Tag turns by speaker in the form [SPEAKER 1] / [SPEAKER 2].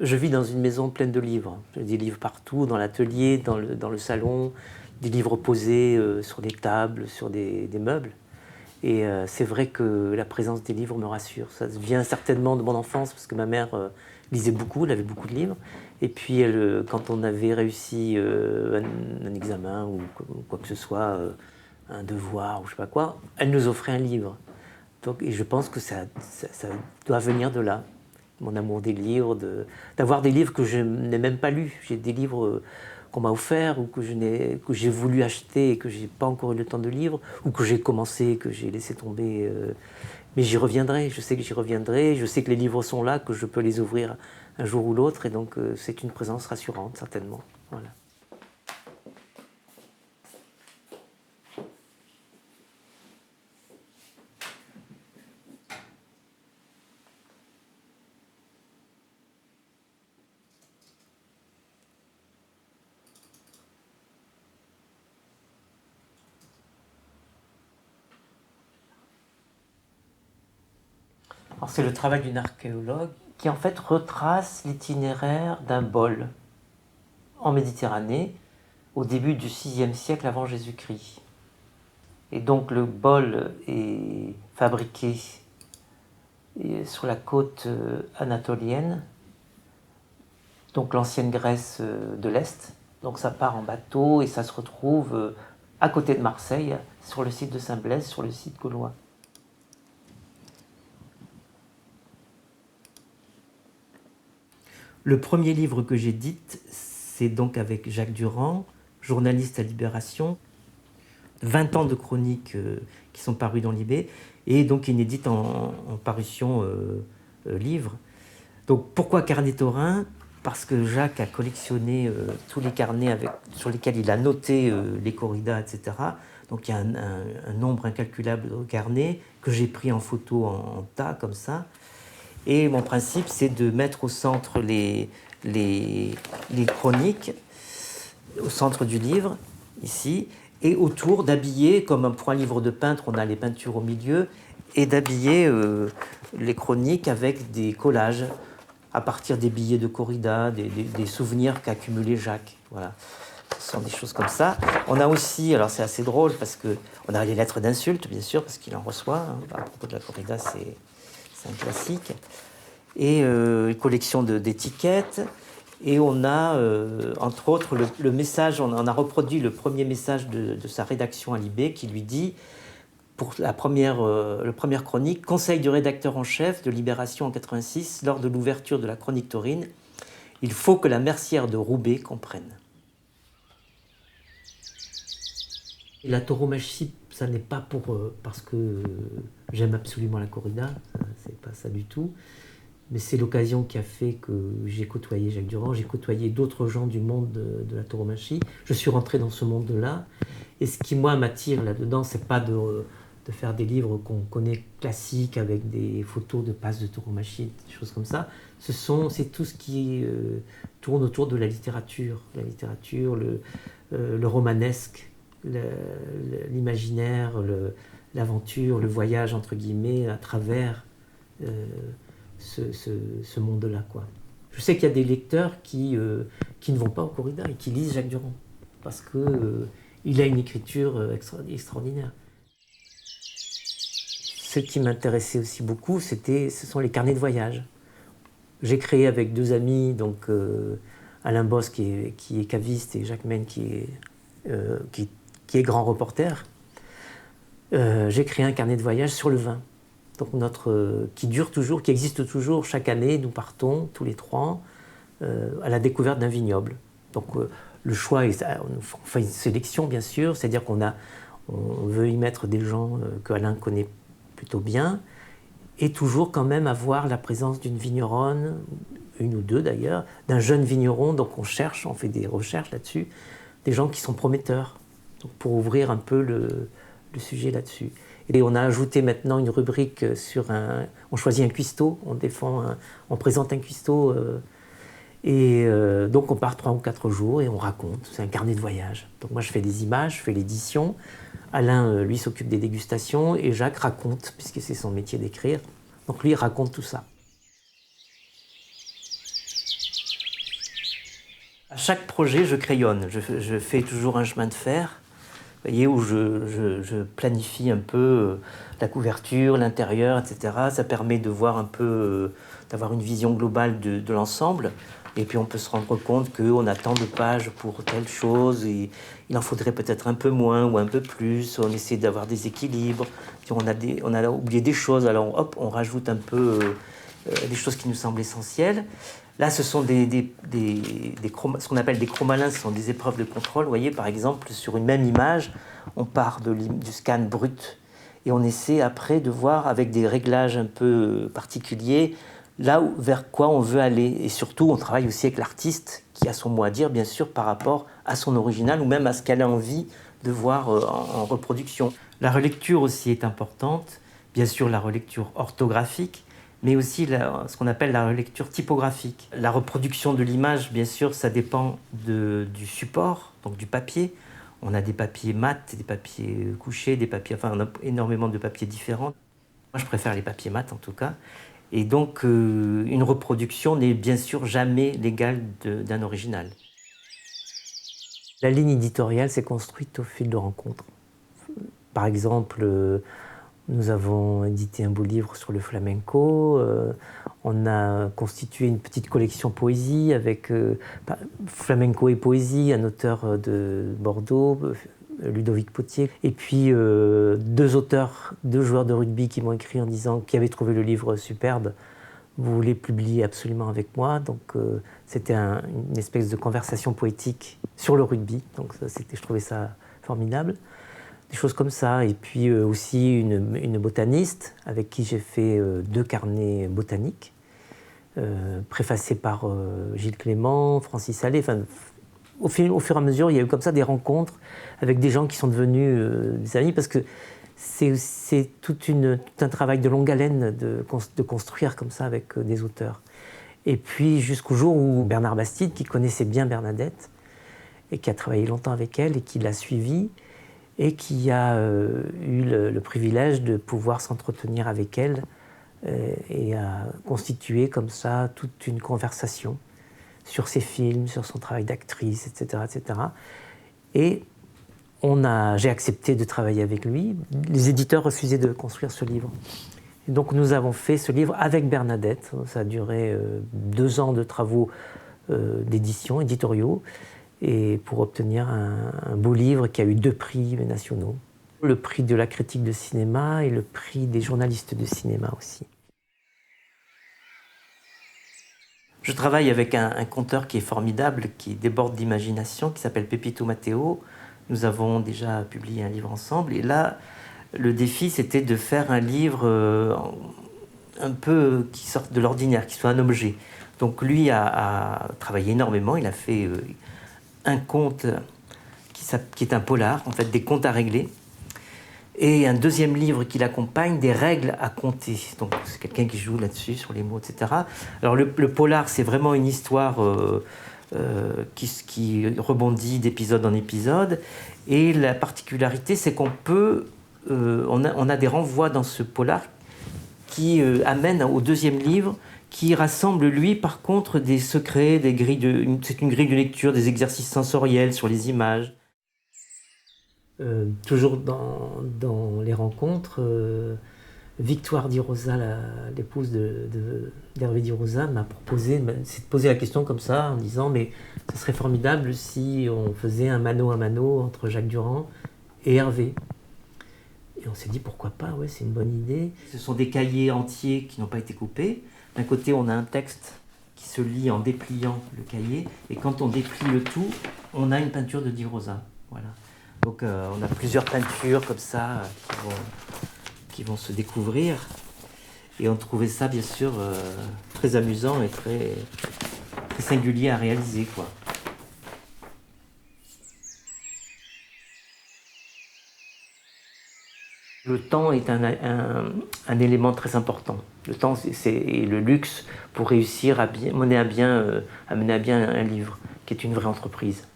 [SPEAKER 1] Je vis dans une maison pleine de livres. J'ai des livres partout, dans l'atelier, dans le salon, des livres posés sur des tables, sur des meubles. Et c'est vrai que la présence des livres me rassure. Ça vient certainement de mon enfance, parce que ma mère lisait beaucoup, elle avait beaucoup de livres. Et puis, quand on avait réussi un examen ou quoi que ce soit, un devoir ou je sais pas quoi, elle nous offrait un livre. Donc, et je pense que ça doit venir de là. Mon amour des livres, d'avoir des livres que je n'ai même pas lus. J'ai des livres qu'on m'a offerts ou que j'ai voulu acheter et que je n'ai pas encore eu le temps de lire, ou que j'ai commencé, que j'ai laissé tomber. Mais j'y reviendrai, je sais que j'y reviendrai, je sais que les livres sont là, que je peux les ouvrir un jour ou l'autre, et donc c'est une présence rassurante, certainement. Voilà. Alors c'est le travail d'une archéologue qui en fait retrace l'itinéraire d'un bol en Méditerranée au début du VIe siècle avant Jésus-Christ. Et donc le bol est fabriqué sur la côte anatolienne, donc l'ancienne Grèce de l'Est. Donc ça part en bateau et ça se retrouve à côté de Marseille, sur le site de Saint-Blaise, sur le site gaulois. Le premier livre que j'édite, c'est donc avec Jacques Durand, journaliste à Libération. 20 ans de chroniques qui sont parues dans Libé, et donc inédite en parution livre. Donc pourquoi Carnet taurin? Parce que Jacques a collectionné tous les carnets sur lesquels il a noté les corridas, etc. Donc il y a un nombre incalculable de carnets que j'ai pris en photo en tas, comme ça. Et mon principe, c'est de mettre au centre les chroniques, au centre du livre, ici, et autour d'habiller, comme pour un livre de peintre, on a les peintures au milieu, et d'habiller les chroniques avec des collages à partir des billets de corrida, des souvenirs qu'a accumulé Jacques. Voilà. Ce sont des choses comme ça. On a aussi, alors c'est assez drôle, parce qu'on a les lettres d'insultes, bien sûr, parce qu'il en reçoit. À propos de la corrida, c'est un classique. Et une collection d'étiquettes. Et on a, entre autres, le message, on a reproduit le premier message de sa rédaction à Libé, qui lui dit, pour la première chronique, conseil du rédacteur en chef de Libération en 86, lors de l'ouverture de la chronique taurine, il faut que la mercière de Roubaix comprenne. Et la tauromachie, ça n'est pas parce que j'aime absolument la corrida, c'est pas ça du tout. Mais c'est l'occasion qui a fait que j'ai côtoyé Jacques Durand, j'ai côtoyé d'autres gens du monde de la tauromachie. Je suis rentré dans ce monde-là. Et ce qui, moi, m'attire là-dedans, c'est pas de faire des livres qu'on connaît classiques avec des photos de passes de tauromachie, des choses comme ça. C'est tout ce qui tourne autour de la littérature. La littérature, le romanesque, l'imaginaire, l'aventure, le voyage, entre guillemets, à travers ce monde-là, quoi. Je sais qu'il y a des lecteurs qui ne vont pas au corrida et qui lisent Jacques Durand parce que il a une écriture extraordinaire. Ce qui m'intéressait aussi beaucoup, ce sont les carnets de voyage. J'ai créé avec deux amis, donc Alain Boss qui est caviste et Jacques Mène qui est grand reporter. J'ai créé un carnet de voyage sur le vin. Donc qui dure toujours, qui existe toujours chaque année. Nous partons tous les 3 ans à la découverte d'un vignoble. Donc le choix, on fait une sélection bien sûr, c'est-à-dire on veut y mettre des gens que Alain connaît plutôt bien, et toujours quand même avoir la présence d'une vigneronne, une ou deux d'ailleurs, d'un jeune vigneron. Donc on fait des recherches là-dessus, des gens qui sont prometteurs, donc pour ouvrir un peu le sujet là-dessus. Et on a ajouté maintenant une rubrique on choisit un cuistot, on présente un cuistot, donc on part 3 ou 4 jours et on raconte, c'est un carnet de voyage. Donc moi je fais des images, je fais l'édition, Alain lui s'occupe des dégustations et Jacques raconte, puisque c'est son métier d'écrire, donc lui il raconte tout ça. Chaque projet, je crayonne. Je fais toujours un chemin de fer, vous voyez, où je planifie un peu la couverture, l'intérieur, etc. Ça permet de voir un peu, d'avoir une vision globale de l'ensemble. Et puis on peut se rendre compte qu'on a tant de pages pour telle chose, et il en faudrait peut-être un peu moins ou un peu plus. On essaie d'avoir des équilibres. Si on a oublié des choses, alors hop, on rajoute un peu des choses qui nous semblent essentielles. Là, ce sont ce qu'on appelle des chromalins, ce sont des épreuves de contrôle. Vous voyez, par exemple, sur une même image, on part du scan brut et on essaie après de voir avec des réglages un peu particuliers vers quoi on veut aller. Et surtout, on travaille aussi avec l'artiste qui a son mot à dire, bien sûr, par rapport à son original ou même à ce qu'elle a envie de voir en reproduction. La relecture aussi est importante, bien sûr la relecture orthographique, mais aussi ce qu'on appelle la relecture typographique. La reproduction de l'image, bien sûr, ça dépend du support, donc du papier. On a des papiers mat, des papiers couchés, on a énormément de papiers différents. Moi, je préfère les papiers mat, en tout cas. Et donc, une reproduction n'est bien sûr jamais l'égale d'un original. La ligne éditoriale s'est construite au fil de rencontres. Par exemple, nous avons édité un beau livre sur le flamenco, on a constitué une petite collection poésie avec flamenco et poésie, un auteur de Bordeaux, Ludovic Potier, et puis deux joueurs de rugby qui m'ont écrit en disant qu'ils avaient trouvé le livre superbe, vous voulez publier absolument avec moi. Donc c'était une espèce de conversation poétique sur le rugby, donc je trouvais ça formidable. Des choses comme ça, et puis aussi une botaniste avec qui j'ai fait 2 carnets botaniques, préfacés par Gilles Clément, Francis Allais. Enfin, au fur et à mesure, il y a eu comme ça des rencontres avec des gens qui sont devenus des amis, parce que c'est tout un travail de longue haleine de construire comme ça avec des auteurs. Et puis jusqu'au jour où Bernard Bastide, qui connaissait bien Bernadette, et qui a travaillé longtemps avec elle, et qui l'a suivie, et qui a eu le privilège de pouvoir s'entretenir avec elle et a constitué comme ça toute une conversation sur ses films, sur son travail d'actrice, etc., etc. Et j'ai accepté de travailler avec lui. Les éditeurs refusaient de construire ce livre. Et donc nous avons fait ce livre avec Bernadette. Ça a duré 2 ans de travaux d'édition, éditoriaux, et pour obtenir un beau livre qui a eu 2 prix nationaux. Le prix de la critique de cinéma et le prix des journalistes de cinéma aussi. Je travaille avec un conteur qui est formidable, qui déborde d'imagination, qui s'appelle Pepito Matteo. Nous avons déjà publié un livre ensemble, et là, le défi, c'était de faire un livre un peu qui sorte de l'ordinaire, qui soit un objet. Donc lui a travaillé énormément, il a fait un conte qui est un polar, en fait des comptes à régler, et un deuxième livre qui l'accompagne, des règles à compter. Donc c'est quelqu'un qui joue là-dessus, sur les mots, etc. Alors le polar, c'est vraiment une histoire qui rebondit d'épisode en épisode, et la particularité, c'est qu'on a des renvois dans ce polar qui amènent au deuxième livre, qui rassemble, lui, par contre, des secrets, c'est une grille de lecture, des exercices sensoriels sur les images. Toujours dans les rencontres, Victoire Di Rosa, l'épouse d'Hervé Di Rosa, m'a proposé de poser la question comme ça, en disant « mais ce serait formidable si on faisait un mano à mano entre Jacques Durand et Hervé ». Et on s'est dit pourquoi pas, ouais, c'est une bonne idée. Ce sont des cahiers entiers qui n'ont pas été coupés. D'un côté, on a un texte qui se lit en dépliant le cahier, et quand on déplie le tout, on a une peinture de Di Rosa. Voilà. Donc on a plusieurs peintures comme ça qui vont se découvrir, et on trouvait ça bien sûr très amusant et très singulier à réaliser, quoi. Le temps est un élément très important. Le temps, c'est le luxe pour réussir à mener à bien un livre, qui est une vraie entreprise.